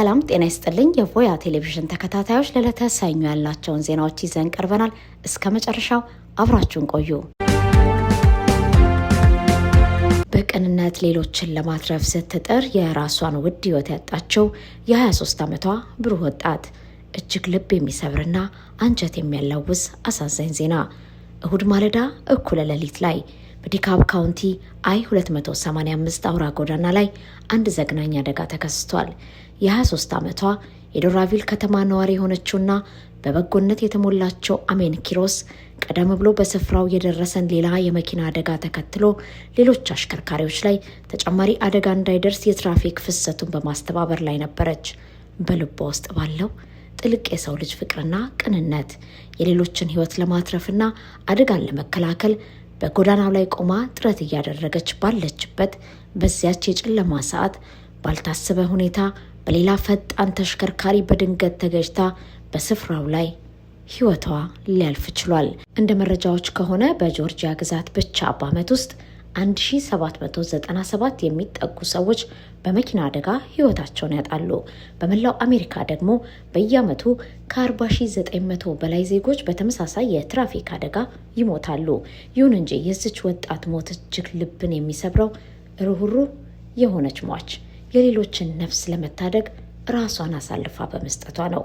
ሰላም ጤና ይስጥልኝ የቮያ ቴሌቪዥን ተከታታዮች ለለተ ሰኞ ያላቸውን ዜናዎች ይዘን ቀርበናል። እስከ መጨረሻው አብራችሁን ቆዩ። በቅንነት ሌሎችን ለማትረፍ ስትጥር የራሷን ውድ ህይወት ያጣችው የ23 ዓመቷ ብሩህ ወጣት እጅግ ልብ የሚሰብርና አንጀት የሚያላውስ አሳዛኝ ዜና እሁድ ማለዳ እኩለ ሌሊት ላይ በዲካብ ካውንቲ I-285 አውራ ጎዳና ላይ አንድ ዘግናኝ አደጋ ተከስቷል። የ23 ዓመቷ የዶራቪል ከተማ ነዋሪ የሆነችውና በበጎነት የተሞላቸው አሜን ኪሮስ ቀደም ብሎ በስፍራው የደረሰን ሌላ የመኪና አደጋ ተከትሎ ሌሎች አሽከርካሪዎች ላይ ተጨማሪ አደጋ እንዳይደርስ የትራፊክ ፍሰቱን በማስተባበር ላይ ነበረች። በልቧ ውስጥ ባለው ጥልቅ የሰው ልጅ ፍቅርና ቅንነት የሌሎችን ህይወት ለማትረፍና አደጋን ለመከላከል በጎዳናው ላይ ቆማ ጥረት እያደረገች ባለችበት በዚያች የጨለማ ሰዓት ባልታሰበ ሁኔታ በሌላ ፈጣን ተሽከርካሪ በድንገት ተገጭታ በስፍራው ላይ ህይወቷ ሊያልፍ ችሏል። እንደ መረጃዎች ከሆነ በጆርጂያ ግዛት ብቻ በዓመት ውስጥ 1797 የሚጠጉ ሰዎች በመኪና አደጋ ህይወታቸውን ያጣሉ። በመላው አሜሪካ ደግሞ በየዓመቱ ከ40900 በላይ ዜጎች በተመሳሳይ የትራፊክ አደጋ ይሞታሉ። ይሁን እንጂ የዚች ወጣት ሞት እጅግ ልብን የሚሰብረው ሩህሩህ የሆነች ሟች የሌሎችን ነፍስ ለመታደግ ራሷን አሳልፋ በመስጠቷ ነው።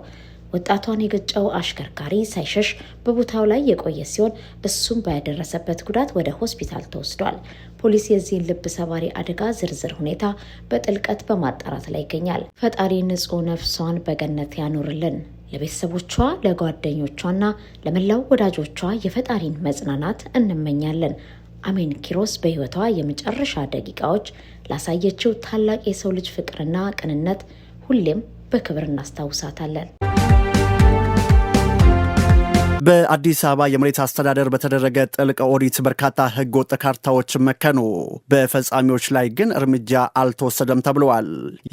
ወጣቷን የገጨው አሽከርካሪ ሳይሸሽ በቦታው ላይ የቆየ ሲሆን እሱም ባደረሰበት ጉዳት ወደ ሆስፒታል ተወስዷል። ፖሊስ የዚህን ልብ ሰባሪ አደጋ ዝርዝር ሁኔታ በጥልቀት በማጣራት ላይ ይገኛል። ፈጣሪ ንጹህ ነፍሷን በገነት ያኖርልን። ለቤተሰቦቿ፣ ለጓደኞቿና ለመላው ወዳጆቿ የፈጣሪን መጽናናት እንመኛለን። አሜን ኪሮስ በህይወቷ የመጨረሻ ደቂቃዎች ላሳየችው ታላቅ የሰው ልጅ ፍቅርና ቅንነት ሁሌም በክብር እናስታውሳታለን። በአዲስ አበባ የመሬት አስተዳደር በተደረገ ጥልቅ ኦዲት በርካታ ህገወጥ ካርታዎች መከኑ። በፈጻሚዎች ላይ ግን እርምጃ አልተወሰደም ተብለዋል።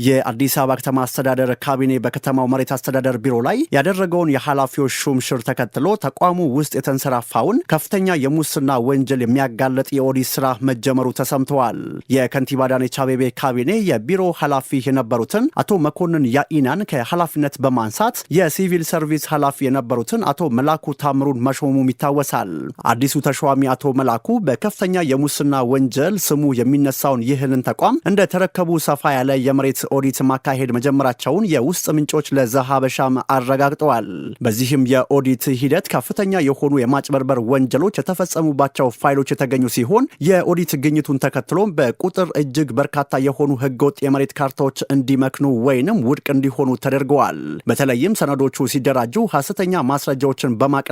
የአዲስ አበባ ከተማ አስተዳደር ካቢኔ በከተማው መሬት አስተዳደር ቢሮ ላይ ያደረገውን የኃላፊዎች ሹምሽር ተከትሎ ተቋሙ ውስጥ የተንሰራፋውን ከፍተኛ የሙስና ወንጀል የሚያጋለጥ የኦዲት ስራ መጀመሩ ተሰምተዋል። የከንቲባ አዳነች አቤቤ ካቢኔ የቢሮ ኃላፊ የነበሩትን አቶ መኮንን ያኢናን ከኃላፊነት በማንሳት የሲቪል ሰርቪስ ኃላፊ የነበሩትን አቶ መላኩ ታምሩን መሾሙም ይታወሳል። አዲሱ ተሿሚ አቶ መላኩ በከፍተኛ የሙስና ወንጀል ስሙ የሚነሳውን ይህንን ተቋም እንደተረከቡ ሰፋ ያለ የመሬት ኦዲት ማካሄድ መጀመራቸውን የውስጥ ምንጮች ለዘሀበሻም አረጋግጠዋል። በዚህም የኦዲት ሂደት ከፍተኛ የሆኑ የማጭበርበር ወንጀሎች የተፈጸሙባቸው ፋይሎች የተገኙ ሲሆን የኦዲት ግኝቱን ተከትሎ በቁጥር እጅግ በርካታ የሆኑ ህገወጥ የመሬት ካርታዎች እንዲመክኑ ወይንም ውድቅ እንዲሆኑ ተደርገዋል። በተለይም ሰነዶቹ ሲደራጁ ሐሰተኛ ማስረጃዎችን በማቅረብና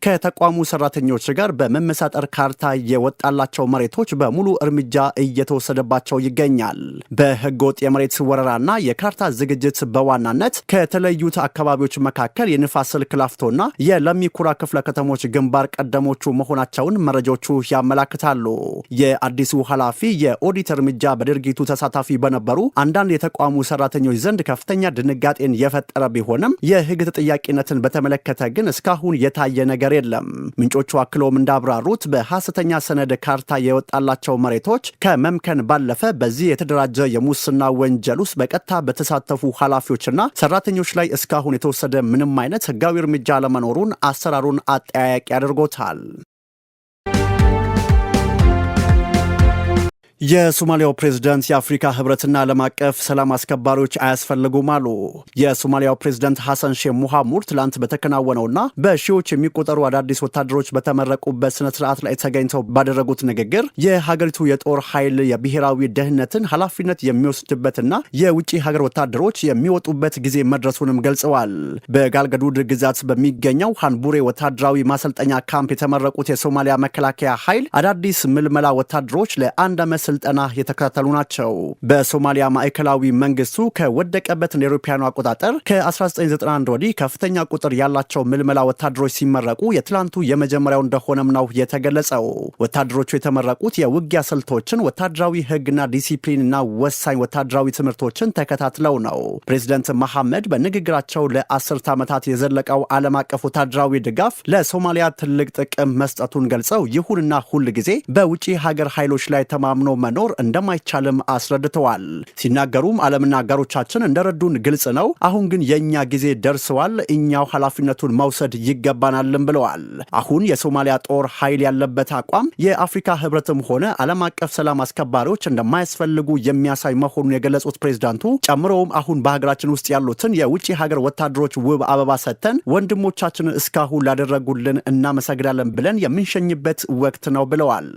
ከተቋሙ ሰራተኞች ጋር በመመሳጠር ካርታ የወጣላቸው መሬቶች በሙሉ እርምጃ እየተወሰደባቸው ይገኛል። በህገወጥ የመሬት ወረራና የካርታ ዝግጅት በዋናነት ከተለዩት አካባቢዎች መካከል የንፋስ ስልክ ላፍቶና የለሚኩራ ክፍለ ከተሞች ግንባር ቀደሞቹ መሆናቸውን መረጃዎቹ ያመላክታሉ። የአዲሱ ኃላፊ የኦዲት እርምጃ በድርጊቱ ተሳታፊ በነበሩ አንዳንድ የተቋሙ ሰራተኞች ዘንድ ከፍተኛ ድንጋጤን የፈጠረ ቢሆንም የህግ ተጠያቂነትን በተመለከተ ግን እስካሁን የታየ ነገር የለም። ምንጮቹ አክለውም እንዳብራሩት በሐሰተኛ ሰነድ ካርታ የወጣላቸው መሬቶች ከመምከን ባለፈ በዚህ የተደራጀ የሙስና ወንጀል ውስጥ በቀጥታ በተሳተፉ ኃላፊዎችና ሰራተኞች ላይ እስካሁን የተወሰደ ምንም አይነት ህጋዊ እርምጃ አለመኖሩን አሰራሩን አጠያያቂ አድርጎታል። የሶማሊያው ፕሬዝዳንት የአፍሪካ ህብረትና ዓለም አቀፍ ሰላም አስከባሪዎች አያስፈልጉም አሉ። የሶማሊያው ፕሬዝዳንት ሐሰን ሼህ ሙሐሙድ ትላንት በተከናወነውና በሺዎች የሚቆጠሩ አዳዲስ ወታደሮች በተመረቁበት ስነ ስርዓት ላይ ተገኝተው ባደረጉት ንግግር የሀገሪቱ የጦር ኃይል የብሔራዊ ደህንነትን ኃላፊነት የሚወስድበትና የውጭ ሀገር ወታደሮች የሚወጡበት ጊዜ መድረሱንም ገልጸዋል። በጋልገዱድ ግዛት በሚገኘው ሃንቡሬ ወታደራዊ ማሰልጠኛ ካምፕ የተመረቁት የሶማሊያ መከላከያ ኃይል አዳዲስ ምልመላ ወታደሮች ለአንድ ዓመት ስልጠና የተከታተሉ ናቸው። በሶማሊያ ማዕከላዊ መንግስቱ ከወደቀበት እንደ አውሮፓውያኑ አቆጣጠር ከ1991 ወዲህ ከፍተኛ ቁጥር ያላቸው ምልመላ ወታደሮች ሲመረቁ የትላንቱ የመጀመሪያው እንደሆነም ነው የተገለጸው። ወታደሮቹ የተመረቁት የውጊያ ስልቶችን፣ ወታደራዊ ህግና ዲሲፕሊንና ወሳኝ ወታደራዊ ትምህርቶችን ተከታትለው ነው። ፕሬዚደንት መሐመድ በንግግራቸው ለ10 ዓመታት የዘለቀው ዓለም አቀፍ ወታደራዊ ድጋፍ ለሶማሊያ ትልቅ ጥቅም መስጠቱን ገልጸው ይሁንና ሁል ጊዜ በውጪ ሀገር ኃይሎች ላይ ተማምኖ መኖር እንደማይቻልም አስረድተዋል። ሲናገሩም ዓለምና አጋሮቻችን እንደረዱን ግልጽ ነው። አሁን ግን የእኛ ጊዜ ደርሰዋል። እኛው ኃላፊነቱን መውሰድ ይገባናልም ብለዋል። አሁን የሶማሊያ ጦር ኃይል ያለበት አቋም የአፍሪካ ህብረትም ሆነ ዓለም አቀፍ ሰላም አስከባሪዎች እንደማያስፈልጉ የሚያሳይ መሆኑን የገለጹት ፕሬዝዳንቱ ጨምረውም አሁን በሀገራችን ውስጥ ያሉትን የውጭ ሀገር ወታደሮች ውብ አበባ ሰጥተን ወንድሞቻችንን እስካሁን ላደረጉልን እናመሰግናለን ብለን የምንሸኝበት ወቅት ነው ብለዋል።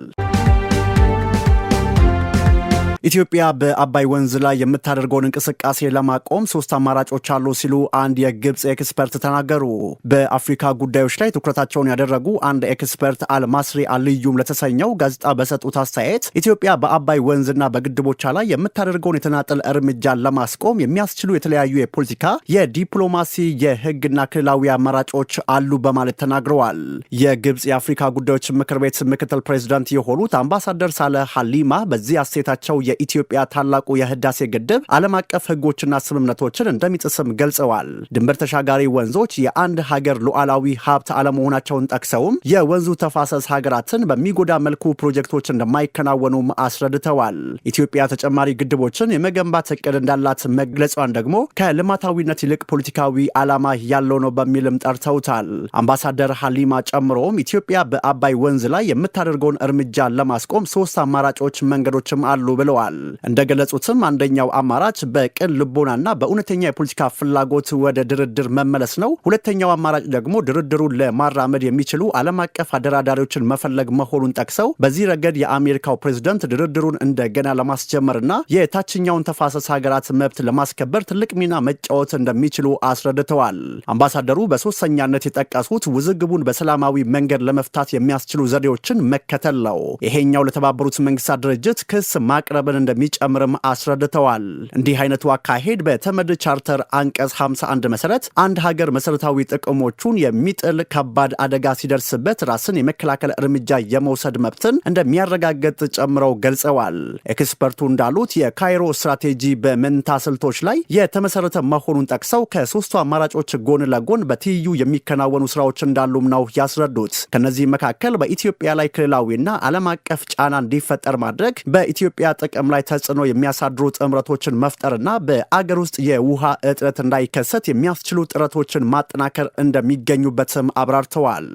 ኢትዮጵያ በአባይ ወንዝ ላይ የምታደርገውን እንቅስቃሴ ለማቆም 3 አማራጮች አሉ ሲሉ አንድ የግብፅ ኤክስፐርት ተናገሩ። በአፍሪካ ጉዳዮች ላይ ትኩረታቸውን ያደረጉ አንድ ኤክስፐርት አልማስሪ አልዩም ለተሰኘው ጋዜጣ በሰጡት አስተያየት ኢትዮጵያ በአባይ ወንዝና በግድቦቿ ላይ የምታደርገውን የተናጠል እርምጃን ለማስቆም የሚያስችሉ የተለያዩ የፖለቲካ፣ የዲፕሎማሲ፣ የህግና ክልላዊ አማራጮች አሉ በማለት ተናግረዋል። የግብፅ የአፍሪካ ጉዳዮች ምክር ቤት ምክትል ፕሬዚዳንት የሆኑት አምባሳደር ሳለህ ሀሊማ በዚህ አስተያየታቸው የኢትዮጵያ ታላቁ የህዳሴ ግድብ ዓለም አቀፍ ህጎችና ስምምነቶችን እንደሚጥስም ገልጸዋል። ድንበር ተሻጋሪ ወንዞች የአንድ ሀገር ሉዓላዊ ሀብት አለመሆናቸውን ጠቅሰውም የወንዙ ተፋሰስ ሀገራትን በሚጎዳ መልኩ ፕሮጀክቶች እንደማይከናወኑም አስረድተዋል። ኢትዮጵያ ተጨማሪ ግድቦችን የመገንባት እቅድ እንዳላት መግለጿን ደግሞ ከልማታዊነት ይልቅ ፖለቲካዊ ዓላማ ያለው ነው በሚልም ጠርተውታል። አምባሳደር ሀሊማ ጨምሮም ኢትዮጵያ በአባይ ወንዝ ላይ የምታደርገውን እርምጃ ለማስቆም 3 አማራጮች መንገዶችም አሉ ብለዋል። እንደገለጹትም አንደኛው አማራጭ በቅን ልቦናና በእውነተኛ የፖለቲካ ፍላጎት ወደ ድርድር መመለስ ነው። ሁለተኛው አማራጭ ደግሞ ድርድሩን ለማራመድ የሚችሉ ዓለም አቀፍ አደራዳሪዎችን መፈለግ መሆኑን ጠቅሰው በዚህ ረገድ የአሜሪካው ፕሬዝዳንት ድርድሩን እንደገና ለማስጀመርና የታችኛውን ተፋሰስ ሀገራት መብት ለማስከበር ትልቅ ሚና መጫወት እንደሚችሉ አስረድተዋል። አምባሳደሩ በሶስተኛነት የጠቀሱት ውዝግቡን በሰላማዊ መንገድ ለመፍታት የሚያስችሉ ዘዴዎችን መከተል ነው። ይሄኛው ለተባበሩት መንግስታት ድርጅት ክስ ማቅረብ እንደሚጨምርም አስረድተዋል። እንዲህ አይነቱ አካሄድ በተመድ ቻርተር አንቀጽ 51 መሰረት አንድ ሀገር መሰረታዊ ጥቅሞቹን የሚጥል ከባድ አደጋ ሲደርስበት ራስን የመከላከል እርምጃ የመውሰድ መብትን እንደሚያረጋግጥ ጨምረው ገልጸዋል። ኤክስፐርቱ እንዳሉት የካይሮ ስትራቴጂ በመንታ ስልቶች ላይ የተመሰረተ መሆኑን ጠቅሰው ከ3ቱ አማራጮች ጎን ለጎን በትይዩ የሚከናወኑ ስራዎች እንዳሉም ነው ያስረዱት። ከነዚህ መካከል በኢትዮጵያ ላይ ክልላዊና ዓለም አቀፍ ጫና እንዲፈጠር ማድረግ፣ በኢትዮጵያ ጥቅም ላይ ተጽዕኖ የሚያሳድሩ ጥምረቶችን መፍጠርና በአገር ውስጥ የውሃ እጥረት እንዳይከሰት የሚያስችሉ ጥረቶችን ማጠናከር እንደሚገኙበትም አብራርተዋል።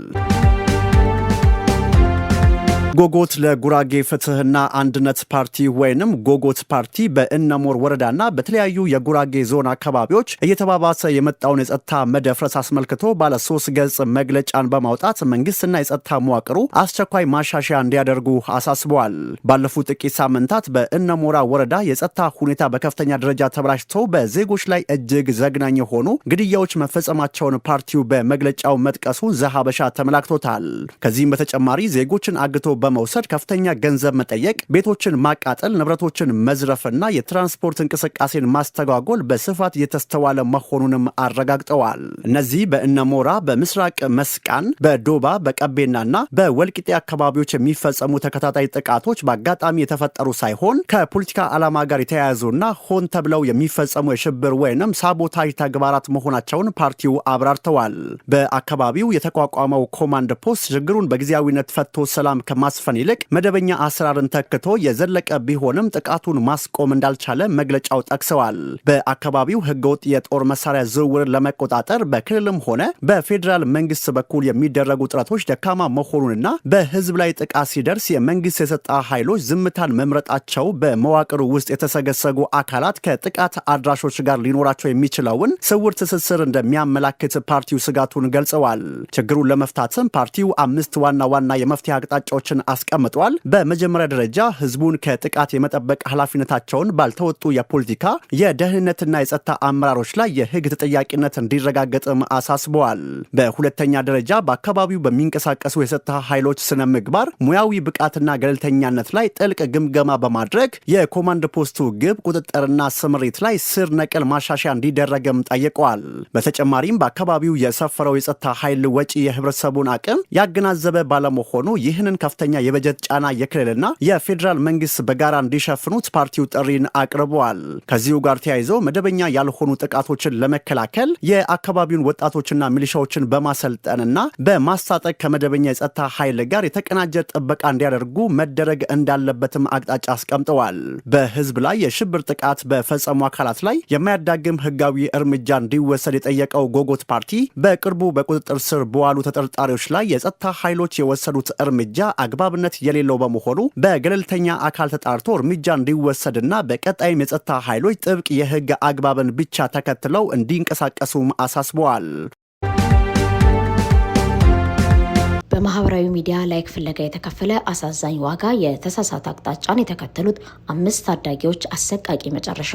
ጎጎት ለጉራጌ ፍትህና አንድነት ፓርቲ ወይንም ጎጎት ፓርቲ በእነሞር ወረዳና በተለያዩ የጉራጌ ዞን አካባቢዎች እየተባባሰ የመጣውን የጸጥታ መደፍረስ አስመልክቶ ባለ 3 ገጽ መግለጫን በማውጣት መንግስትና የጸጥታ መዋቅሩ አስቸኳይ ማሻሻያ እንዲያደርጉ አሳስበዋል። ባለፉት ጥቂት ሳምንታት በእነሞራ ወረዳ የጸጥታ ሁኔታ በከፍተኛ ደረጃ ተበላሽቶ በዜጎች ላይ እጅግ ዘግናኝ የሆኑ ግድያዎች መፈጸማቸውን ፓርቲው በመግለጫው መጥቀሱ ዘሀበሻ ተመላክቶታል። ከዚህም በተጨማሪ ዜጎችን አግቶ በመውሰድ ከፍተኛ ገንዘብ መጠየቅ፣ ቤቶችን ማቃጠል፣ ንብረቶችን መዝረፍና የትራንስፖርት እንቅስቃሴን ማስተጓጎል በስፋት የተስተዋለ መሆኑንም አረጋግጠዋል። እነዚህ በእነሞራ፣ በምስራቅ መስቃን፣ በዶባ፣ በቀቤናና በወልቂጤ አካባቢዎች የሚፈጸሙ ተከታታይ ጥቃቶች በአጋጣሚ የተፈጠሩ ሳይሆን ከፖለቲካ ዓላማ ጋር የተያያዙና ሆን ተብለው የሚፈጸሙ የሽብር ወይንም ሳቦታጅ ተግባራት መሆናቸውን ፓርቲው አብራርተዋል። በአካባቢው የተቋቋመው ኮማንድ ፖስት ችግሩን በጊዜያዊነት ፈቶ ሰላም ማስፈን ይልቅ መደበኛ አሰራርን ተክቶ የዘለቀ ቢሆንም ጥቃቱን ማስቆም እንዳልቻለ መግለጫው ጠቅሰዋል። በአካባቢው ህገወጥ የጦር መሳሪያ ዝውውርን ለመቆጣጠር በክልልም ሆነ በፌዴራል መንግስት በኩል የሚደረጉ ጥረቶች ደካማ መሆኑንና በህዝብ ላይ ጥቃት ሲደርስ የመንግስት የጸጥታ ኃይሎች ዝምታን መምረጣቸው በመዋቅሩ ውስጥ የተሰገሰጉ አካላት ከጥቃት አድራሾች ጋር ሊኖራቸው የሚችለውን ስውር ትስስር እንደሚያመላክት ፓርቲው ስጋቱን ገልጸዋል። ችግሩን ለመፍታትም ፓርቲው 5 ዋና ዋና የመፍትሄ አቅጣጫዎችን አስቀምጧል። በመጀመሪያ ደረጃ ህዝቡን ከጥቃት የመጠበቅ ኃላፊነታቸውን ባልተወጡ የፖለቲካ የደህንነትና የጸጥታ አመራሮች ላይ የህግ ተጠያቂነት እንዲረጋገጥም አሳስበዋል። በሁለተኛ ደረጃ በአካባቢው በሚንቀሳቀሱ የጸጥታ ኃይሎች ስነ ምግባር፣ ሙያዊ ብቃትና ገለልተኛነት ላይ ጥልቅ ግምገማ በማድረግ የኮማንድ ፖስቱ ግብ ቁጥጥርና ስምሪት ላይ ስር ነቀል ማሻሻያ እንዲደረግም ጠይቀዋል። በተጨማሪም በአካባቢው የሰፈረው የጸጥታ ኃይል ወጪ የህብረተሰቡን አቅም ያገናዘበ ባለመሆኑ ይህንን ከፍተኛ የበጀት ጫና የክልልና የፌዴራል መንግስት በጋራ እንዲሸፍኑት ፓርቲው ጥሪን አቅርበዋል። ከዚሁ ጋር ተያይዘው መደበኛ ያልሆኑ ጥቃቶችን ለመከላከል የአካባቢውን ወጣቶችና ሚሊሻዎችን በማሰልጠንና በማስታጠቅ ከመደበኛ የጸጥታ ኃይል ጋር የተቀናጀ ጥበቃ እንዲያደርጉ መደረግ እንዳለበትም አቅጣጫ አስቀምጠዋል። በህዝብ ላይ የሽብር ጥቃት በፈጸሙ አካላት ላይ የማያዳግም ህጋዊ እርምጃ እንዲወሰድ የጠየቀው ጎጎት ፓርቲ በቅርቡ በቁጥጥር ስር በዋሉ ተጠርጣሪዎች ላይ የጸጥታ ኃይሎች የወሰዱት እርምጃ አግባብነት የሌለው በመሆኑ በገለልተኛ አካል ተጣርቶ እርምጃ እንዲወሰድና በቀጣይም የጸጥታ ኃይሎች ጥብቅ የህግ አግባብን ብቻ ተከትለው እንዲንቀሳቀሱም አሳስበዋል። በማህበራዊ ሚዲያ ላይክ ፍለጋ የተከፈለ አሳዛኝ ዋጋ የተሳሳተ አቅጣጫን የተከተሉት 5 ታዳጊዎች አሰቃቂ መጨረሻ።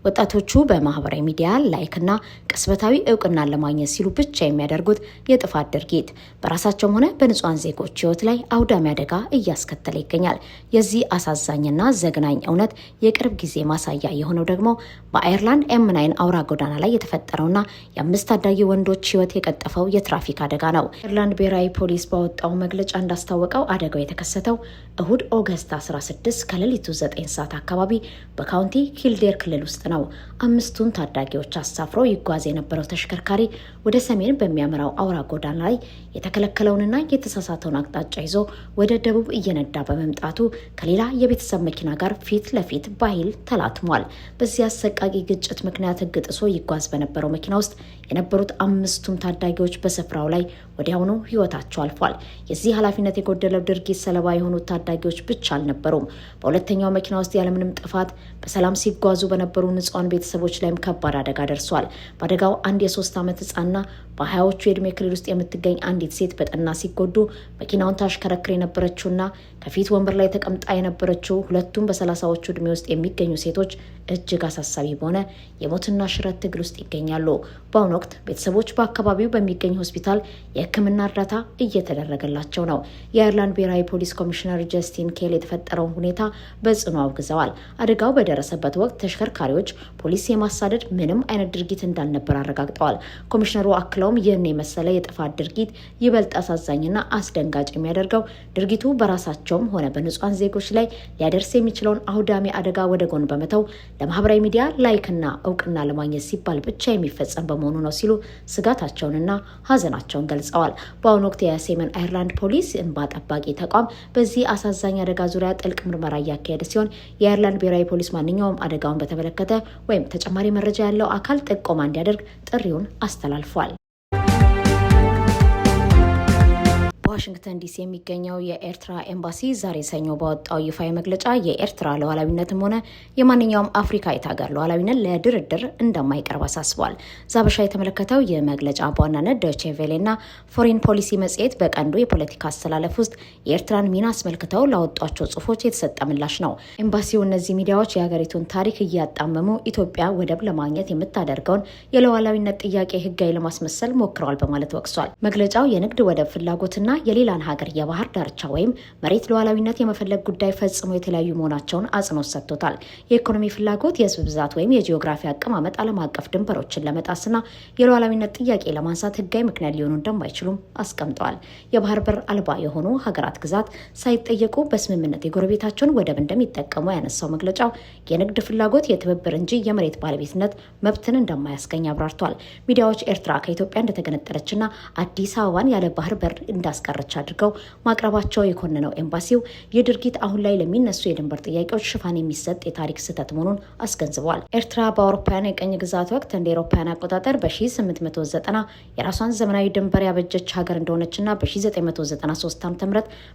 ወጣቶቹ በማህበራዊ ሚዲያ ላይክና ቅስበታዊ እውቅናን ለማግኘት ሲሉ ብቻ የሚያደርጉት የጥፋት ድርጊት በራሳቸውም ሆነ በንጹሃን ዜጎች ህይወት ላይ አውዳሚ አደጋ እያስከተለ ይገኛል። የዚህ አሳዛኝና ዘግናኝ እውነት የቅርብ ጊዜ ማሳያ የሆነው ደግሞ በአየርላንድ M9 አውራ ጎዳና ላይ የተፈጠረውና የ5 ታዳጊ ወንዶች ህይወት የቀጠፈው የትራፊክ አደጋ ነው። አየርላንድ ብሔራዊ ፖሊስ ወጣው መግለጫ እንዳስታወቀው አደጋው የተከሰተው እሁድ ኦገስት 16 ከሌሊቱ 9 ሰዓት አካባቢ በካውንቲ ኪልዴር ክልል ውስጥ ነው። 5ቱን ታዳጊዎች አሳፍሮ ይጓዝ የነበረው ተሽከርካሪ ወደ ሰሜን በሚያመራው አውራ ጎዳና ላይ የተከለከለውንና የተሳሳተውን አቅጣጫ ይዞ ወደ ደቡብ እየነዳ በመምጣቱ ከሌላ የቤተሰብ መኪና ጋር ፊት ለፊት በኃይል ተላትሟል። በዚህ አሰቃቂ ግጭት ምክንያት ህግ ጥሶ ይጓዝ በነበረው መኪና ውስጥ የነበሩት 5ቱም ታዳጊዎች በስፍራው ላይ ወዲያውኑ ህይወታቸው አልፏል። የዚህ ኃላፊነት የጎደለው ድርጊት ሰለባ የሆኑት ታዳጊዎች ብቻ አልነበሩም። በሁለተኛው መኪና ውስጥ ያለምንም ጥፋት በሰላም ሲጓዙ በነበሩ ንጹሃን ቤተሰቦች ላይም ከባድ አደጋ ደርሷል። በአደጋው አንድ የ3 ዓመት ህጻንና በ20ዎቹ የዕድሜ ክልል ውስጥ የምትገኝ አንዲት ሴት በጠና ሲጎዱ መኪናውን ታሽከረክር የነበረችውና ከፊት ወንበር ላይ ተቀምጣ የነበረችው ሁለቱም በ30ዎቹ ዕድሜ ውስጥ የሚገኙ ሴቶች እጅግ አሳሳቢ በሆነ የሞትና ሽረት ትግል ውስጥ ይገኛሉ። በአሁኑ ወቅት ቤተሰቦች በአካባቢው በሚገኝ ሆስፒታል የህክምና እርዳታ እየተደረገላቸው ነው። የአየርላንድ ብሔራዊ ፖሊስ ኮሚሽነር ጀስቲን ኬል የተፈጠረውን ሁኔታ በጽኑ አውግዘዋል። አደጋው በደረሰበት ወቅት ተሽከርካሪዎች ፖሊስ የማሳደድ ምንም አይነት ድርጊት እንዳልነበር አረጋግጠዋል። ኮሚሽነሩ አክለውም ይህን የመሰለ የጥፋት ድርጊት ይበልጥ አሳዛኝና አስደንጋጭ የሚያደርገው ድርጊቱ በራሳቸውም ሆነ በንጹሃን ዜጎች ላይ ሊያደርስ የሚችለውን አውዳሚ አደጋ ወደ ጎን በመተው ለማህበራዊ ሚዲያ ላይክና እውቅና ለማግኘት ሲባል ብቻ የሚፈጸም በመሆኑ ነው ሲሉ ስጋታቸውንና ሀዘናቸውን ገልጸዋል። በአሁኑ ወቅት የሰሜን አየርላንድ ፖሊስ እንባ ጠባቂ ተቋም በዚህ አሳዛኝ አደጋ ዙሪያ ጥልቅ ምርመራ እያካሄደ ሲሆን የአየርላንድ ብሔራዊ ፖሊስ ማንኛውም አደጋውን በተመለከተ ወይም ተጨማሪ መረጃ ያለው አካል ጥቆማ እንዲያደርግ ጥሪውን አስተላልፏል። በዋሽንግተን ዲሲ የሚገኘው የኤርትራ ኤምባሲ ዛሬ ሰኞ ባወጣው ይፋዊ መግለጫ የኤርትራ ሉዓላዊነትም ሆነ የማንኛውም አፍሪካዊት ሀገር ሉዓላዊነት ለድርድር እንደማይቀርብ አሳስቧል። ዛበሻ የተመለከተው ይህ መግለጫ በዋናነት ዶቼ ቬሌና ፎሬን ፖሊሲ መጽሔት በቀንዱ የፖለቲካ አስተላለፍ ውስጥ የኤርትራን ሚና አስመልክተው ላወጧቸው ጽሁፎች የተሰጠ ምላሽ ነው። ኤምባሲው እነዚህ ሚዲያዎች የሀገሪቱን ታሪክ እያጣመሙ ኢትዮጵያ ወደብ ለማግኘት የምታደርገውን የሉዓላዊነት ጥያቄ ህጋዊ ለማስመሰል ሞክረዋል በማለት ወቅሷል። መግለጫው የንግድ ወደብ ፍላጎትና የሌላን ሀገር የባህር ዳርቻ ወይም መሬት ሉዓላዊነት የመፈለግ ጉዳይ ፈጽሞ የተለያዩ መሆናቸውን አጽንኦት ሰጥቶታል። የኢኮኖሚ ፍላጎት፣ የህዝብ ብዛት ወይም የጂኦግራፊ አቀማመጥ ዓለም አቀፍ ድንበሮችን ለመጣስና የሉዓላዊነት ጥያቄ ለማንሳት ህጋዊ ምክንያት ሊሆኑ እንደማይችሉም አስቀምጠዋል። የባህር በር አልባ የሆኑ ሀገራት ግዛት ሳይጠየቁ በስምምነት የጎረቤታቸውን ወደብ እንደሚጠቀሙ ያነሳው መግለጫው የንግድ ፍላጎት የትብብር እንጂ የመሬት ባለቤትነት መብትን እንደማያስገኝ አብራርቷል። ሚዲያዎች ኤርትራ ከኢትዮጵያ እንደተገነጠለችና አዲስ አበባን ያለ ባህር በር እንዳስቀረች አድርገው ማቅረባቸው የኮነነው ኤምባሲው ይህ ድርጊት አሁን ላይ ለሚነሱ የድንበር ጥያቄዎች ሽፋን የሚሰጥ የታሪክ ስህተት መሆኑን አስገንዝበዋል። ኤርትራ በአውሮፓውያን የቀኝ ግዛት ወቅት እንደ አውሮፓውያን አቆጣጠር በ1890 የራሷን ዘመናዊ ድንበር ያበጀች ሀገር እንደሆነችና በ1993 ዓ.ም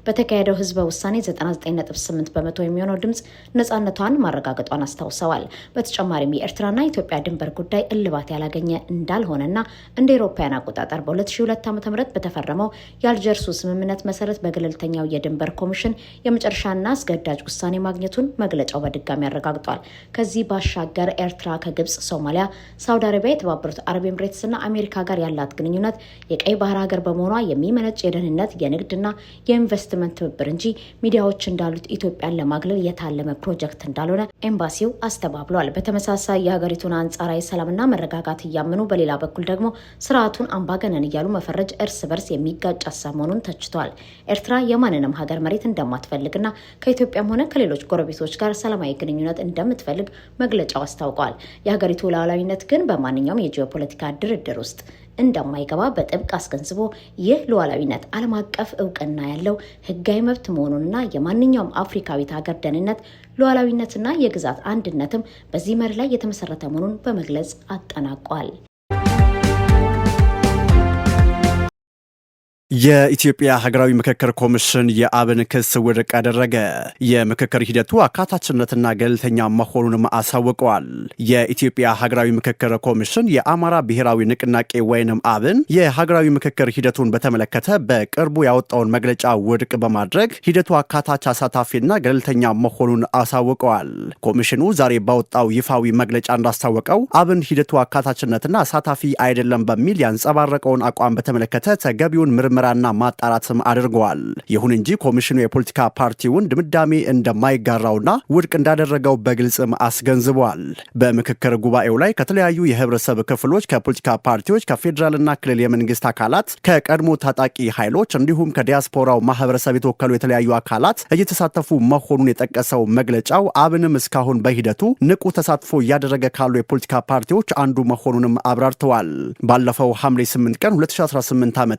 በተካሄደው ህዝበ ውሳኔ 99.8 በመቶ የሚሆነው ድምጽ ነጻነቷን ማረጋገጧን አስታውሰዋል። በተጨማሪም የኤርትራና ኢትዮጵያ ድንበር ጉዳይ እልባት ያላገኘ እንዳልሆነና እንደ አውሮፓውያን አቆጣጠር በ2002 ዓ.ም በተፈረመው የአልጀርሱ ስምምነት መሰረት በገለልተኛው የድንበር ኮሚሽን የመጨረሻና አስገዳጅ ውሳኔ ማግኘቱን መግለጫው በድጋሚ አረጋግጧል። ከዚህ ባሻገር ኤርትራ ከግብጽ፣ ሶማሊያ፣ ሳውዲ አረቢያ፣ የተባበሩት አረብ ኤምሬትስና አሜሪካ ጋር ያላት ግንኙነት የቀይ ባህር ሀገር በመሆኗ የሚመነጭ የደህንነት የንግድና የኢንቨስትመንት ትብብር እንጂ ሚዲያዎች እንዳሉት ኢትዮጵያን ለማግለል የታለመ ፕሮጀክት እንዳልሆነ ኤምባሲው አስተባብሏል። በተመሳሳይ የሀገሪቱን አንጻራዊ ሰላምና መረጋጋት እያመኑ በሌላ በኩል ደግሞ ስርዓቱን አምባገነን እያሉ መፈረጅ እርስ በርስ የሚጋጭ ሀሳብ መሆኑን ተችቷል። ኤርትራ የማንንም ሀገር መሬት እንደማትፈልግና ከኢትዮጵያም ሆነ ከሌሎች ጎረቤቶች ጋር ሰላማዊ ግንኙነት እንደምትፈልግ መግለጫው አስታውቋል። የሀገሪቱ ሉዓላዊነት ግን በማንኛውም የጂኦፖለቲካ ድርድር ውስጥ እንደማይገባ በጥብቅ አስገንዝቦ ይህ ሉዓላዊነት ዓለም አቀፍ እውቅና ያለው ሕጋዊ መብት መሆኑንና የማንኛውም አፍሪካዊት ሀገር ደህንነት ሉዓላዊነትና የግዛት አንድነትም በዚህ መርህ ላይ የተመሰረተ መሆኑን በመግለጽ አጠናቋል። የኢትዮጵያ ሀገራዊ ምክክር ኮሚሽን የአብን ክስ ውድቅ አደረገ። የምክክር ሂደቱ አካታችነትና ገለልተኛ መሆኑንም አሳውቀዋል። የኢትዮጵያ ሀገራዊ ምክክር ኮሚሽን የአማራ ብሔራዊ ንቅናቄ ወይንም አብን የሀገራዊ ምክክር ሂደቱን በተመለከተ በቅርቡ ያወጣውን መግለጫ ውድቅ በማድረግ ሂደቱ አካታች፣ አሳታፊና ገለልተኛ መሆኑን አሳውቀዋል። ኮሚሽኑ ዛሬ ባወጣው ይፋዊ መግለጫ እንዳስታወቀው አብን ሂደቱ አካታችነትና አሳታፊ አይደለም በሚል ያንጸባረቀውን አቋም በተመለከተ ተገቢውን ምርመራና ማጣራትም አድርገዋል። ይሁን እንጂ ኮሚሽኑ የፖለቲካ ፓርቲውን ድምዳሜ እንደማይጋራውና ውድቅ እንዳደረገው በግልጽም አስገንዝበዋል። በምክክር ጉባኤው ላይ ከተለያዩ የህብረተሰብ ክፍሎች፣ ከፖለቲካ ፓርቲዎች፣ ከፌዴራልና ክልል የመንግስት አካላት፣ ከቀድሞ ታጣቂ ኃይሎች እንዲሁም ከዲያስፖራው ማህበረሰብ የተወከሉ የተለያዩ አካላት እየተሳተፉ መሆኑን የጠቀሰው መግለጫው አብንም እስካሁን በሂደቱ ንቁ ተሳትፎ እያደረገ ካሉ የፖለቲካ ፓርቲዎች አንዱ መሆኑንም አብራርተዋል። ባለፈው ሐምሌ 8 ቀን 2018 ዓ.ም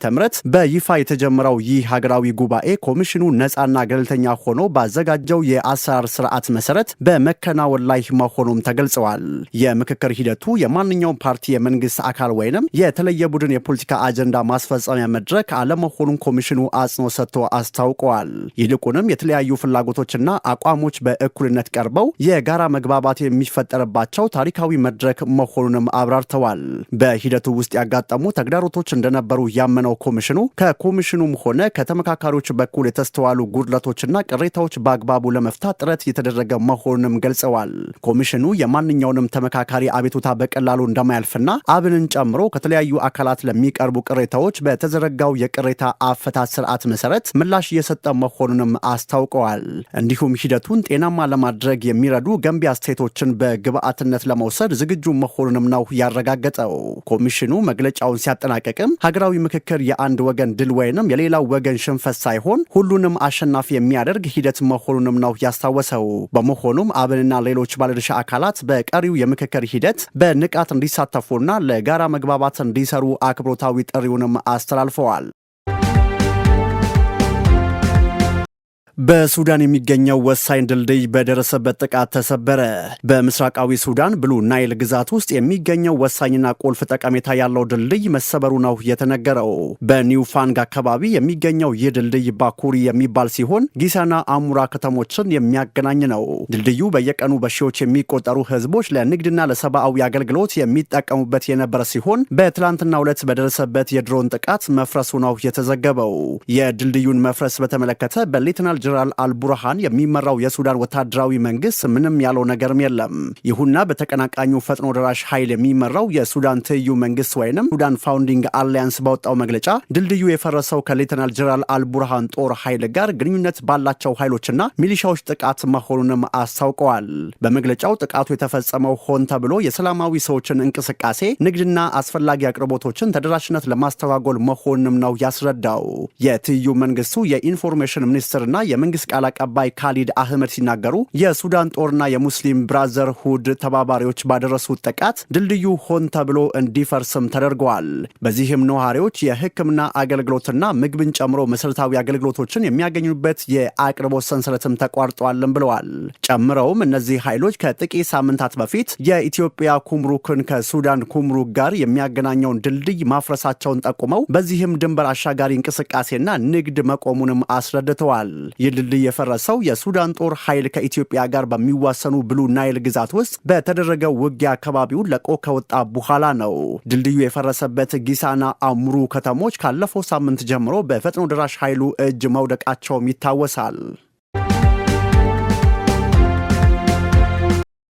በይፋ የተጀመረው ይህ ሀገራዊ ጉባኤ ኮሚሽኑ ነፃና ገለልተኛ ሆኖ ባዘጋጀው የአሰራር ስርዓት መሰረት በመከናወን ላይ መሆኑም ተገልጸዋል። የምክክር ሂደቱ የማንኛውም ፓርቲ የመንግስት አካል ወይንም የተለየ ቡድን የፖለቲካ አጀንዳ ማስፈጸሚያ መድረክ አለመሆኑን ኮሚሽኑ አጽንኦት ሰጥቶ አስታውቀዋል። ይልቁንም የተለያዩ ፍላጎቶችና አቋሞች በእኩልነት ቀርበው የጋራ መግባባት የሚፈጠርባቸው ታሪካዊ መድረክ መሆኑንም አብራርተዋል። በሂደቱ ውስጥ ያጋጠሙ ተግዳሮቶች እንደነበሩ ያመነው ኮሚሽኑ ከኮሚሽኑም ሆነ ከተመካካሪዎች በኩል የተስተዋሉ ጉድለቶችና ቅሬታዎች በአግባቡ ለመፍታት ጥረት የተደረገ መሆኑንም ገልጸዋል። ኮሚሽኑ የማንኛውንም ተመካካሪ አቤቱታ በቀላሉ እንደማያልፍና አብንን ጨምሮ ከተለያዩ አካላት ለሚቀርቡ ቅሬታዎች በተዘረጋው የቅሬታ አፈታት ስርዓት መሰረት ምላሽ እየሰጠ መሆኑንም አስታውቀዋል። እንዲሁም ሂደቱን ጤናማ ለማድረግ የሚረዱ ገንቢ አስተያየቶችን በግብአትነት ለመውሰድ ዝግጁ መሆኑንም ነው ያረጋገጠው። ኮሚሽኑ መግለጫውን ሲያጠናቀቅም ሀገራዊ ምክክር የአንድ ወገን ድል ወይንም የሌላው ወገን ሽንፈት ሳይሆን ሁሉንም አሸናፊ የሚያደርግ ሂደት መሆኑንም ነው ያስታወሰው። በመሆኑም አብንና ሌሎች ባለድርሻ አካላት በቀሪው የምክክር ሂደት በንቃት እንዲሳተፉና ለጋራ መግባባት እንዲሰሩ አክብሮታዊ ጥሪውንም አስተላልፈዋል። በሱዳን የሚገኘው ወሳኝ ድልድይ በደረሰበት ጥቃት ተሰበረ። በምስራቃዊ ሱዳን ብሉ ናይል ግዛት ውስጥ የሚገኘው ወሳኝና ቁልፍ ጠቀሜታ ያለው ድልድይ መሰበሩ ነው የተነገረው። በኒውፋንግ አካባቢ የሚገኘው ይህ ድልድይ ባኩሪ የሚባል ሲሆን ጊሳና አሙራ ከተሞችን የሚያገናኝ ነው። ድልድዩ በየቀኑ በሺዎች የሚቆጠሩ ህዝቦች ለንግድና ለሰብአዊ አገልግሎት የሚጠቀሙበት የነበረ ሲሆን በትላንትናው ዕለት በደረሰበት የድሮን ጥቃት መፍረሱ ነው የተዘገበው። የድልድዩን መፍረስ በተመለከተ በሌተናል ጀነራል አልቡርሃን የሚመራው የሱዳን ወታደራዊ መንግስት ምንም ያለው ነገርም የለም። ይሁንና በተቀናቃኙ ፈጥኖ ደራሽ ኃይል የሚመራው የሱዳን ትይዩ መንግስት ወይንም ሱዳን ፋውንዲንግ አሊያንስ ባወጣው መግለጫ ድልድዩ የፈረሰው ከሌተናል ጀነራል አልቡርሃን ጦር ኃይል ጋር ግንኙነት ባላቸው ኃይሎችና ሚሊሻዎች ጥቃት መሆኑንም አስታውቀዋል። በመግለጫው ጥቃቱ የተፈጸመው ሆን ተብሎ የሰላማዊ ሰዎችን እንቅስቃሴ፣ ንግድና አስፈላጊ አቅርቦቶችን ተደራሽነት ለማስተጓጎል መሆኑንም ነው ያስረዳው። የትይዩ መንግስቱ የኢንፎርሜሽን ሚኒስትርና የመንግስት ቃል አቀባይ ካሊድ አህመድ ሲናገሩ የሱዳን ጦርና የሙስሊም ብራዘርሁድ ተባባሪዎች ባደረሱት ጥቃት ድልድዩ ሆን ተብሎ እንዲፈርስም ተደርገዋል። በዚህም ነዋሪዎች የሕክምና አገልግሎትና ምግብን ጨምሮ መሰረታዊ አገልግሎቶችን የሚያገኙበት የአቅርቦት ሰንሰለትም ተቋርጧልም ብለዋል። ጨምረውም እነዚህ ኃይሎች ከጥቂት ሳምንታት በፊት የኢትዮጵያ ኩምሩክን ከሱዳን ኩምሩክ ጋር የሚያገናኘውን ድልድይ ማፍረሳቸውን ጠቁመው በዚህም ድንበር አሻጋሪ እንቅስቃሴና ንግድ መቆሙንም አስረድተዋል። ይህ ድልድይ የፈረሰው የሱዳን ጦር ኃይል ከኢትዮጵያ ጋር በሚዋሰኑ ብሉ ናይል ግዛት ውስጥ በተደረገው ውጊያ አካባቢውን ለቆ ከወጣ በኋላ ነው። ድልድዩ የፈረሰበት ጊሳና አሙሩ ከተሞች ካለፈው ሳምንት ጀምሮ በፈጥኖ ደራሽ ኃይሉ እጅ መውደቃቸውም ይታወሳል።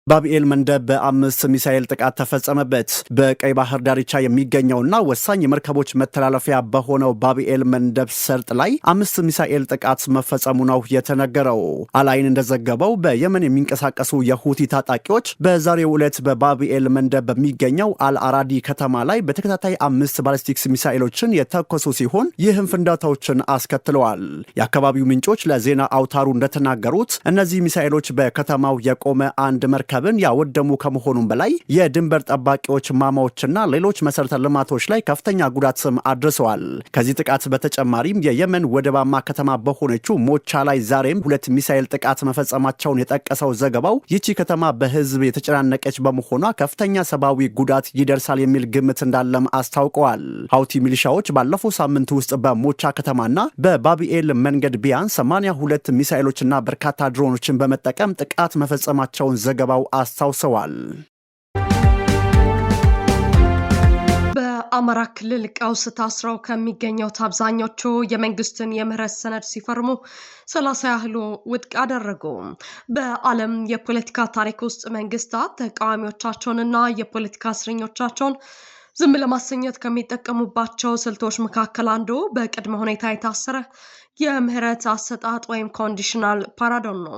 ባቢኤል መንደብ በ5 ሚሳኤል ጥቃት ተፈጸመበት። በቀይ ባህር ዳርቻ የሚገኘውና ወሳኝ የመርከቦች መተላለፊያ በሆነው ባቢኤል መንደብ ሰርጥ ላይ 5 ሚሳኤል ጥቃት መፈጸሙ ነው የተነገረው። አላይን እንደዘገበው በየመን የሚንቀሳቀሱ የሁቲ ታጣቂዎች በዛሬው ዕለት በባቢኤል መንደብ በሚገኘው አልአራዲ ከተማ ላይ በተከታታይ 5 ባሊስቲክስ ሚሳኤሎችን የተኮሱ ሲሆን ይህም ፍንዳታዎችን አስከትለዋል። የአካባቢው ምንጮች ለዜና አውታሩ እንደተናገሩት እነዚህ ሚሳኤሎች በከተማው የቆመ አንድ መርከብን ያወደሙ ከመሆኑም በላይ የድንበር ጠባቂዎች ማማዎችና ሌሎች መሰረተ ልማቶች ላይ ከፍተኛ ጉዳትም አድርሰዋል። ከዚህ ጥቃት በተጨማሪም የየመን ወደባማ ከተማ በሆነችው ሞቻ ላይ ዛሬም 2 ሚሳኤል ጥቃት መፈጸማቸውን የጠቀሰው ዘገባው ይቺ ከተማ በህዝብ የተጨናነቀች በመሆኗ ከፍተኛ ሰብአዊ ጉዳት ይደርሳል የሚል ግምት እንዳለም አስታውቀዋል። ሀውቲ ሚሊሻዎች ባለፈው ሳምንት ውስጥ በሞቻ ከተማና በባቢኤል መንገድ ቢያንስ 82 ሚሳኤሎችና በርካታ ድሮኖችን በመጠቀም ጥቃት መፈጸማቸውን ዘገባው አስታውሰዋል። በአማራ ክልል ቀውስ ታስረው ከሚገኙት አብዛኞቹ የመንግስትን የምህረት ሰነድ ሲፈርሙ 30 ያህሉ ውድቅ አደረጉ። በዓለም የፖለቲካ ታሪክ ውስጥ መንግስታት ተቃዋሚዎቻቸውንና የፖለቲካ እስረኞቻቸውን ዝም ለማሰኘት ከሚጠቀሙባቸው ስልቶች መካከል አንዱ በቅድመ ሁኔታ የታሰረ የምህረት አሰጣጥ ወይም ኮንዲሽናል ፓራዶን ነው።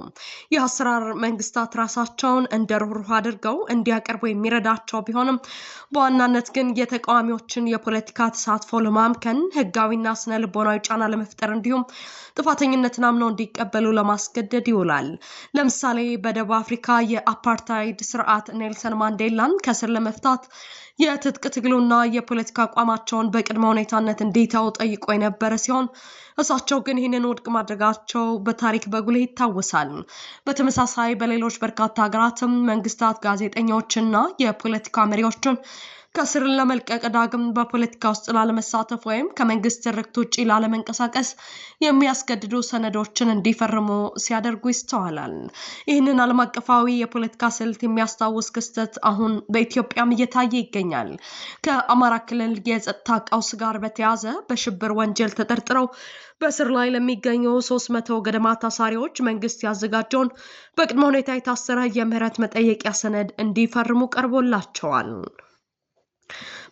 ይህ አሰራር መንግስታት ራሳቸውን እንደ ሩህሩህ አድርገው እንዲያቀርቡ የሚረዳቸው ቢሆንም በዋናነት ግን የተቃዋሚዎችን የፖለቲካ ተሳትፎ ለማምከን ህጋዊና ስነ ልቦናዊ ጫና ለመፍጠር እንዲሁም ጥፋተኝነትን አምነው እንዲቀበሉ ለማስገደድ ይውላል። ለምሳሌ በደቡብ አፍሪካ የአፓርታይድ ስርዓት ኔልሰን ማንዴላን ከስር ለመፍታት የትጥቅ ትግሉና የፖለቲካ አቋማቸውን በቅድመ ሁኔታነት እንዲተው ጠይቆ የነበረ ሲሆን እሳቸው ግን ይህንን ውድቅ ማድረጋቸው በታሪክ በጉልህ ይታወሳል። በተመሳሳይ በሌሎች በርካታ ሀገራትም መንግስታት ጋዜጠኞችና የፖለቲካ መሪዎችን ከስር ለመልቀቅ ዳግም በፖለቲካ ውስጥ ላለመሳተፍ ወይም ከመንግስት ትርክት ውጪ ላለመንቀሳቀስ የሚያስገድዱ ሰነዶችን እንዲፈርሙ ሲያደርጉ ይስተዋላል። ይህንን ዓለም አቀፋዊ የፖለቲካ ስልት የሚያስታውስ ክስተት አሁን በኢትዮጵያም እየታየ ይገኛል። ከአማራ ክልል የጸጥታ ቀውስ ጋር በተያያዘ በሽብር ወንጀል ተጠርጥረው በስር ላይ ለሚገኙ 300 ገደማ ታሳሪዎች መንግስት ያዘጋጀውን በቅድመ ሁኔታ የታሰረ የምህረት መጠየቂያ ሰነድ እንዲፈርሙ ቀርቦላቸዋል።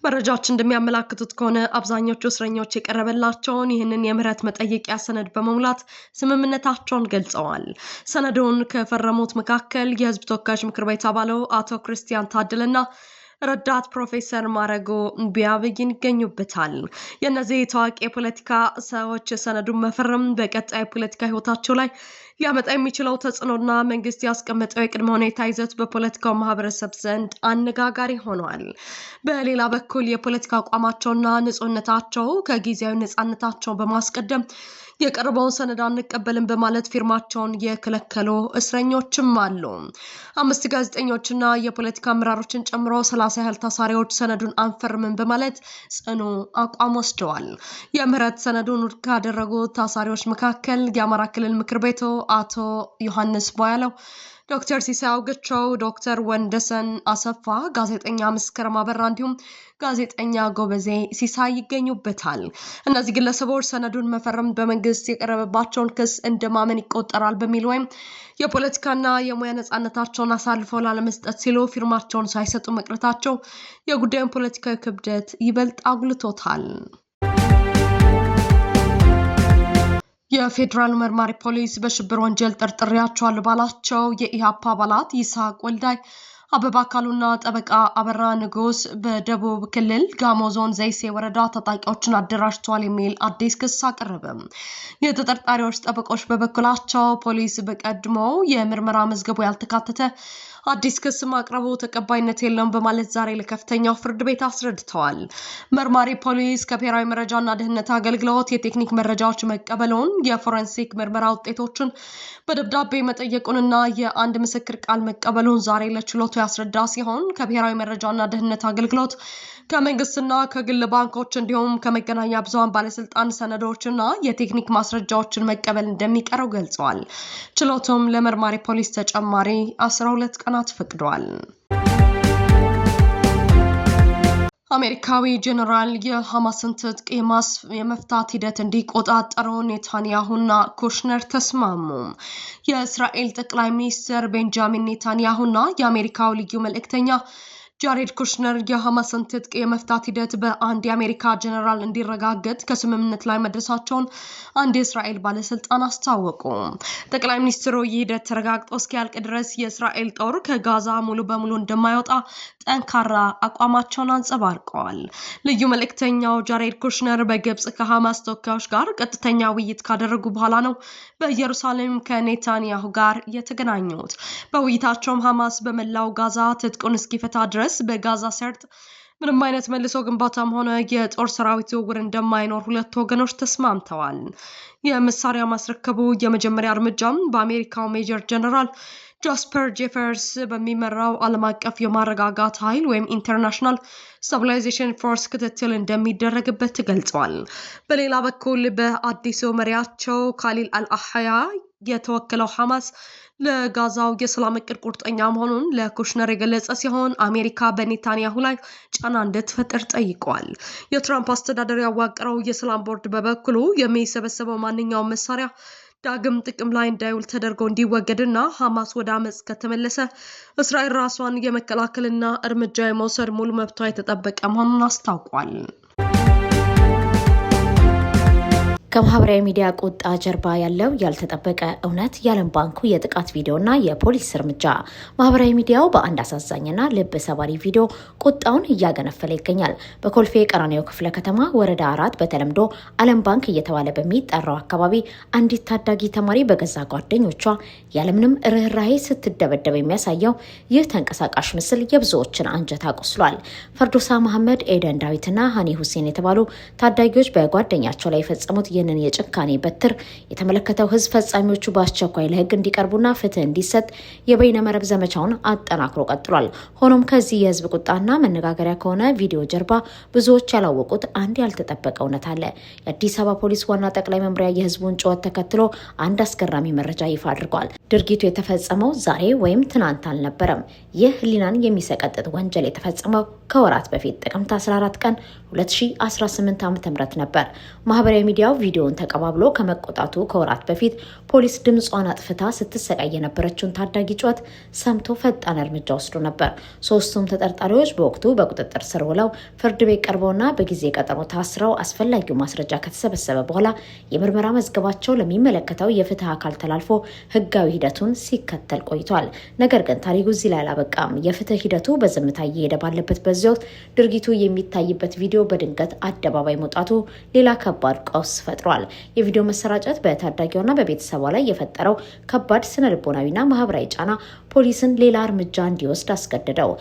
መረጃዎች እንደሚያመላክቱት ከሆነ አብዛኞቹ እስረኞች የቀረበላቸውን ይህንን የምህረት መጠየቂያ ሰነድ በመሙላት ስምምነታቸውን ገልጸዋል። ሰነዱን ከፈረሙት መካከል የህዝብ ተወካዮች ምክር ቤት አባሉ አቶ ክርስቲያን ታደለና ረዳት ፕሮፌሰር ማረጎ ቢያብይን ይገኙበታል። የእነዚህ ታዋቂ የፖለቲካ ሰዎች ሰነዱን መፈረም በቀጣይ ፖለቲካ ህይወታቸው ላይ ሊያመጣ የሚችለው ተጽዕኖና መንግስት ያስቀመጠው የቅድመ ሁኔታ ይዘት በፖለቲካው ማህበረሰብ ዘንድ አነጋጋሪ ሆኗል። በሌላ በኩል የፖለቲካ አቋማቸውና ንጹህነታቸው ከጊዜያዊ ነጻነታቸው በማስቀደም የቀረበውን ሰነድ አንቀበልም በማለት ፊርማቸውን የከለከሉ እስረኞችም አሉ። 5 ጋዜጠኞችና የፖለቲካ አመራሮችን ጨምሮ 30 ያህል ታሳሪዎች ሰነዱን አንፈርምም በማለት ጽኑ አቋም ወስደዋል። የምህረት ሰነዱን ውድቅ ካደረጉት ታሳሪዎች መካከል የአማራ ክልል ምክር ቤቱ አቶ ዮሐንስ ቦያለው፣ ዶክተር ሲሳይ አውግቸው፣ ዶክተር ወንደሰን አሰፋ፣ ጋዜጠኛ መስከረም አበራ እንዲሁም ጋዜጠኛ ጎበዜ ሲሳይ ይገኙበታል። እነዚህ ግለሰቦች ሰነዱን መፈረም በመንግስት የቀረበባቸውን ክስ እንደማመን ይቆጠራል በሚል ወይም የፖለቲካና የሙያ ነጻነታቸውን አሳልፈው ላለመስጠት ሲሉ ፊርማቸውን ሳይሰጡ መቅረታቸው የጉዳዩን ፖለቲካዊ ክብደት ይበልጥ አጉልቶታል። የፌዴራል መርማሪ ፖሊስ በሽብር ወንጀል ጠርጥሬያቸዋለሁ ባላቸው የኢሃፓ አባላት ይስሐቅ ወልዳይ፣ አበባ አካሉና ጠበቃ አበራ ንጉስ በደቡብ ክልል ጋሞ ዞን ዘይሴ ወረዳ ታጣቂዎችን አደራጅተዋል የሚል አዲስ ክስ አቀረበ። የተጠርጣሪዎች ጠበቆች በበኩላቸው ፖሊስ በቀድሞው የምርመራ መዝገቡ ያልተካተተ አዲስ ክስ ማቅረቡ ተቀባይነት የለውም በማለት ዛሬ ለከፍተኛው ፍርድ ቤት አስረድተዋል። መርማሪ ፖሊስ ከብሔራዊ መረጃና ደህንነት አገልግሎት የቴክኒክ መረጃዎች መቀበሉን፣ የፎረንሲክ ምርመራ ውጤቶችን በደብዳቤ መጠየቁንና የአንድ ምስክር ቃል መቀበሉን ዛሬ ለችሎቱ ያስረዳ ሲሆን ከብሔራዊ መረጃና ደህንነት አገልግሎት ከመንግስትና ከግል ባንኮች እንዲሁም ከመገናኛ ብዙሃን ባለስልጣን ሰነዶችና የቴክኒክ ማስረጃዎችን መቀበል እንደሚቀረው ገልጸዋል። ችሎቱም ለመርማሪ ፖሊስ ተጨማሪ 12 ቀናት ፈቅዷል። አሜሪካዊ ጄኔራል የሐማስን ትጥቅ የመፍታት ሂደት እንዲቆጣጠሩ ኔታንያሁና ኩሽነር ተስማሙ። የእስራኤል ጠቅላይ ሚኒስትር ቤንጃሚን ኔታንያሁና የአሜሪካው ልዩ መልእክተኛ ጃሬድ ኩሽነር የሐማስን ትጥቅ የመፍታት ሂደት በአንድ የአሜሪካ ጄኔራል እንዲረጋገጥ ከስምምነት ላይ መድረሳቸውን አንድ የእስራኤል ባለስልጣን አስታወቁ። ጠቅላይ ሚኒስትሩ ይህ ሂደት ተረጋግጦ እስኪያልቅ ድረስ የእስራኤል ጦር ከጋዛ ሙሉ በሙሉ እንደማይወጣ ጠንካራ አቋማቸውን አንጸባርቀዋል። ልዩ መልእክተኛው ጃሬድ ኩሽነር በግብጽ ከሐማስ ተወካዮች ጋር ቀጥተኛ ውይይት ካደረጉ በኋላ ነው በኢየሩሳሌም ከኔታንያሁ ጋር የተገናኙት። በውይይታቸውም ሐማስ በመላው ጋዛ ትጥቁን እስኪፈታ ድረስ በጋዛ ሰርጥ ምንም አይነት መልሶ ግንባታም ሆነ የጦር ሰራዊት ዝውውር እንደማይኖር ሁለቱ ወገኖች ተስማምተዋል። የመሳሪያ ማስረከቡ የመጀመሪያ እርምጃም በአሜሪካው ሜጀር ጀነራል ጃስፐር ጄፈርስ በሚመራው ዓለም አቀፍ የማረጋጋት ኃይል ወይም ኢንተርናሽናል ስታቢላይዜሽን ፎርስ ክትትል እንደሚደረግበት ተገልጿል። በሌላ በኩል በአዲሱ መሪያቸው ካሊል አልአህያ የተወከለው ሐማስ ለጋዛው የሰላም እቅድ ቁርጠኛ መሆኑን ለኩሽነር የገለጸ ሲሆን አሜሪካ በኔታንያሁ ላይ ጫና እንድትፈጥር ጠይቋል። የትራምፕ አስተዳደር ያዋቀረው የሰላም ቦርድ በበኩሉ የሚሰበሰበው ማንኛውም መሳሪያ ዳግም ጥቅም ላይ እንዳይውል ተደርጎ እንዲወገድና ሐማስ ወደ አመጽ ከተመለሰ እስራኤል ራሷን የመከላከልና እርምጃ የመውሰድ ሙሉ መብቷ የተጠበቀ መሆኑን አስታውቋል። ከማህበራዊ ሚዲያ ቁጣ ጀርባ ያለው ያልተጠበቀ እውነት የዓለም ባንኩ የጥቃት ቪዲዮና የፖሊስ እርምጃ። ማህበራዊ ሚዲያው በአንድ አሳዛኝና ልብ ሰባሪ ቪዲዮ ቁጣውን እያገነፈለ ይገኛል። በኮልፌ ቀራኒዮ ክፍለ ከተማ ወረዳ 4 በተለምዶ ዓለም ባንክ እየተባለ በሚጠራው አካባቢ አንዲት ታዳጊ ተማሪ በገዛ ጓደኞቿ ያለምንም ርህራሄ ስትደበደብ የሚያሳየው ይህ ተንቀሳቃሽ ምስል የብዙዎችን አንጀት አቆስሏል። ፈርዶሳ መሐመድ፣ ኤደን ዳዊትና ሃኒ ሁሴን የተባሉ ታዳጊዎች በጓደኛቸው ላይ የፈጸሙት ይህንን የጭካኔ በትር የተመለከተው ህዝብ ፈጻሚዎቹ በአስቸኳይ ለህግ እንዲቀርቡና ፍትህ እንዲሰጥ የበይነመረብ ዘመቻውን አጠናክሮ ቀጥሏል። ሆኖም ከዚህ የህዝብ ቁጣና መነጋገሪያ ከሆነ ቪዲዮ ጀርባ ብዙዎች ያላወቁት አንድ ያልተጠበቀ እውነት አለ። የአዲስ አበባ ፖሊስ ዋና ጠቅላይ መምሪያ የህዝቡን ጩኸት ተከትሎ አንድ አስገራሚ መረጃ ይፋ አድርጓል። ድርጊቱ የተፈጸመው ዛሬ ወይም ትናንት አልነበረም። ይህ ህሊናን የሚሰቀጥጥ ወንጀል የተፈጸመው ከወራት በፊት ጥቅምት 14 ቀን 2018 ዓ.ም ነበር። ማህበራዊ ሚዲያው ቪዲዮውን ተቀባብሎ ከመቆጣቱ ከወራት በፊት ፖሊስ ድምጿን አጥፍታ ስትሰቃይ የነበረችውን ታዳጊ ጩኸት ሰምቶ ፈጣን እርምጃ ወስዶ ነበር። ሶስቱም ተጠርጣሪዎች በወቅቱ በቁጥጥር ስር ውለው ፍርድ ቤት ቀርበውና በጊዜ ቀጠሮ ታስረው አስፈላጊው ማስረጃ ከተሰበሰበ በኋላ የምርመራ መዝገባቸው ለሚመለከተው የፍትህ አካል ተላልፎ ህጋዊ ሂደቱን ሲከተል ቆይቷል። ነገር ግን ታሪኩ እዚህ ላይ አላበቃም። የፍትህ ሂደቱ በዝምታ እየሄደ ባለበት በዚህ ወቅት ድርጊቱ የሚታይበት ቪዲዮ በድንገት አደባባይ መውጣቱ ሌላ ከባድ ቀውስ ፈጥሯል። የቪዲዮ መሰራጨት በታዳጊውና በቤተሰቧ ላይ የፈጠረው ከባድ ስነልቦናዊና ማህበራዊ ጫና ፖሊስን ሌላ እርምጃ እንዲወስድ አስገደደው።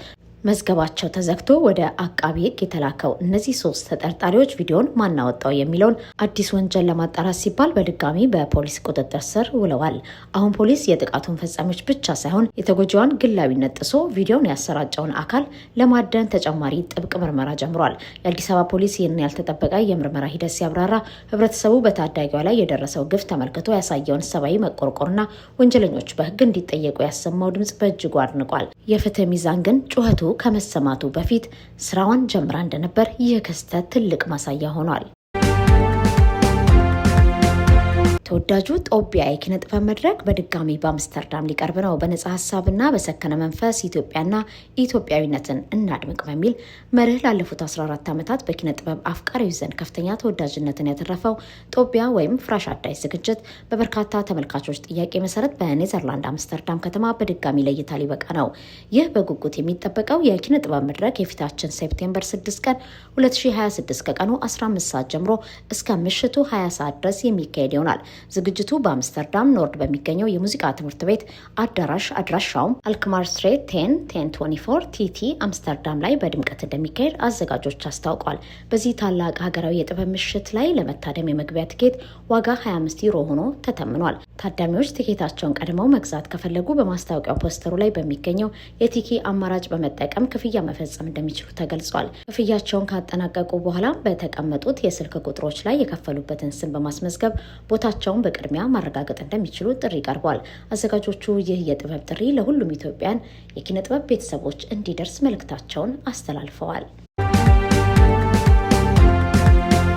መዝገባቸው ተዘግቶ ወደ አቃቢ ህግ የተላከው እነዚህ ሶስት ተጠርጣሪዎች ቪዲዮን ማናወጣው የሚለውን አዲስ ወንጀል ለማጣራት ሲባል በድጋሚ በፖሊስ ቁጥጥር ስር ውለዋል። አሁን ፖሊስ የጥቃቱን ፈጻሚዎች ብቻ ሳይሆን የተጎጂዋን ግላዊነት ጥሶ ቪዲዮን ያሰራጨውን አካል ለማደን ተጨማሪ ጥብቅ ምርመራ ጀምሯል። የአዲስ አበባ ፖሊስ ይህንን ያልተጠበቀ የምርመራ ሂደት ሲያብራራ ህብረተሰቡ በታዳጊዋ ላይ የደረሰው ግፍ ተመልክቶ ያሳየውን ሰብአዊ መቆርቆርና ወንጀለኞች በህግ እንዲጠየቁ ያሰማው ድምጽ በእጅጉ አድንቋል። የፍትህ ሚዛን ግን ጩኸቱ ከመሰማቱ በፊት ስራዋን ጀምራ እንደነበር ይህ ክስተት ትልቅ ማሳያ ሆኗል። ተወዳጁ ጦቢያ የኪነ ጥበብ መድረክ በድጋሚ በአምስተርዳም ሊቀርብ ነው። በነጻ ሀሳብና በሰከነ መንፈስ ኢትዮጵያና ኢትዮጵያዊነትን እናድምቅ በሚል መርህ ላለፉት 14 ዓመታት በኪነ ጥበብ አፍቃሪዎች ዘንድ ከፍተኛ ተወዳጅነትን ያተረፈው ጦቢያ ወይም ፍራሽ አዳሽ ዝግጅት በበርካታ ተመልካቾች ጥያቄ መሰረት በኔዘርላንድ አምስተርዳም ከተማ በድጋሚ ለእይታ ሊበቃ ነው። ይህ በጉጉት የሚጠበቀው የኪነ ጥበብ መድረክ የፊታችን ሴፕቴምበር 6 ቀን 2026 ከቀኑ 15 ሰዓት ጀምሮ እስከ ምሽቱ 20 ሰዓት ድረስ የሚካሄድ ይሆናል። ዝግጅቱ በአምስተርዳም ኖርድ በሚገኘው የሙዚቃ ትምህርት ቤት አዳራሽ አድራሻውም አልክማር ስትሬት 1024 ቲቲ አምስተርዳም ላይ በድምቀት እንደሚካሄድ አዘጋጆች አስታውቋል። በዚህ ታላቅ ሀገራዊ የጥበብ ምሽት ላይ ለመታደም የመግቢያ ትኬት ዋጋ 25 ዩሮ ሆኖ ተተምኗል። ታዳሚዎች ትኬታቸውን ቀድመው መግዛት ከፈለጉ በማስታወቂያው ፖስተሩ ላይ በሚገኘው የቲኬ አማራጭ በመጠቀም ክፍያ መፈጸም እንደሚችሉ ተገልጿል። ክፍያቸውን ካጠናቀቁ በኋላ በተቀመጡት የስልክ ቁጥሮች ላይ የከፈሉበትን ስም በማስመዝገብ ቦታቸው በቅድሚያ ማረጋገጥ እንደሚችሉ ጥሪ ቀርቧል። አዘጋጆቹ ይህ የጥበብ ጥሪ ለሁሉም ኢትዮጵያን የኪነ ጥበብ ቤተሰቦች እንዲደርስ መልእክታቸውን አስተላልፈዋል።